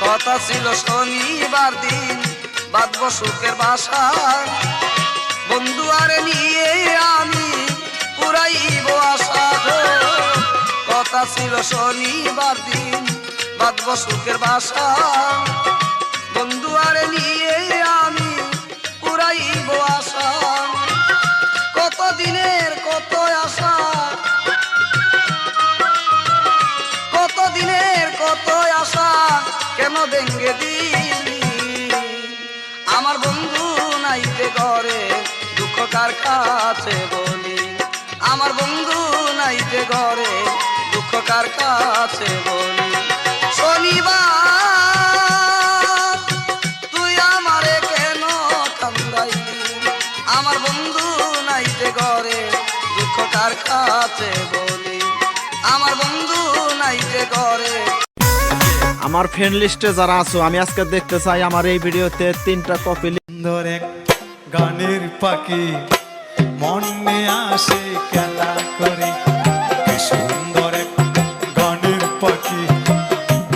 কথা ছিল শনিবার দিন বাঁধব সুখের বাসা, বন্ধু আরে নিয়ে আমি পুরাইব আশা। কথা ছিল শনিবার দিন বাঁধব সুখের বাসা, বন্ধু আরে নিয়ে আমি পুরাইব আশা। কত দিনের কত আশা, কত দিনের কত আশা কেন ভেঙ্গে দিলি। আমার বন্ধু নাইতে ঘরে দুঃখ কার কাছে বলি, আমার বন্ধু নাইতে ঘরে দুঃখ কার কাছে বলি। শনিবার তুই আমারে কেন কান্দাইলি, আমার বন্ধু নাইতে ঘরে দুঃখ কার কাছে বলি, আমার বন্ধু নাইতে ঘরে। আমার ফ্রেন্ড লিস্টে যারা আছো আমি আজকে দেখতে চাই আমার এই ভিডিওতে 3টা কপি। সুন্দর এক গানের পাখি মনে আসে খেলা করে, কি সুন্দর এক গানের পাখি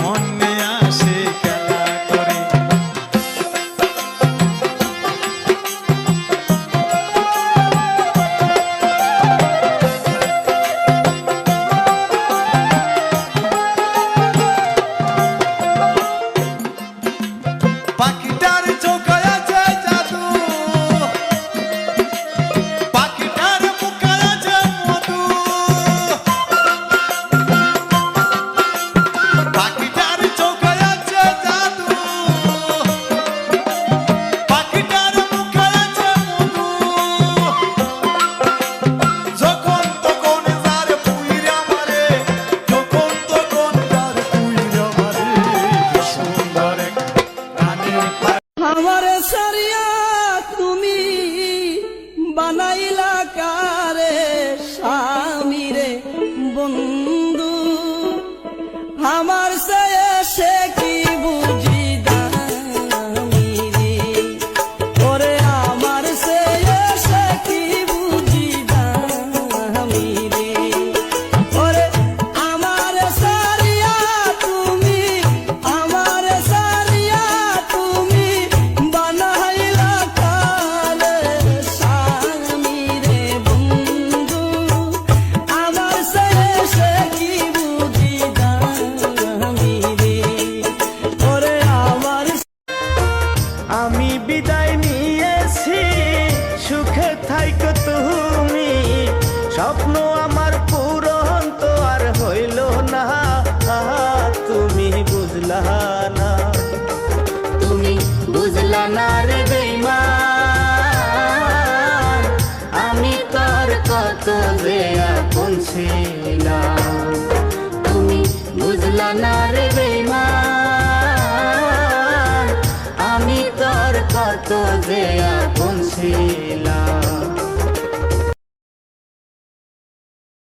মনে আসে খেলা করে। পাখিটার চোখে আছে জাদু, পাখিটার মুখে আছে মধু, পাখিটার চোখে আছে জাদু, পাখিটার মুখে আছে মধু। যখন তখন যার পুইরা মারে, যখন তখন যার পুইরা মারে, কি সুন্দর এক গানের আমার সারিয়া তুমি বানাইলা কারে স্বামী রে বন্ধু, আমার সে কি বুঝি দামি রে, ওরে আমার সে কি বুঝি দামি রে, ওরে আমার সারিয়া তুমি, আমার সারিয়া তুমি বানাইলা কারে স্বামী রে বন্ধু, আমার সে কি বুঝি দামি রে, ওরে আমার। আমি বিদায় নিয়েছি সুখে থাইকো তুমি, স্বপ্ন আমার পূরণ তো আর হইল না, তুমি বুঝলা না, তুমি বুঝলা না রে বেঈমান, আমি তোর কত যে আপন ছিলাম, তুমি বুঝলা না রে বেঈমান, আমি তোর কত যে আপন ছিলাম।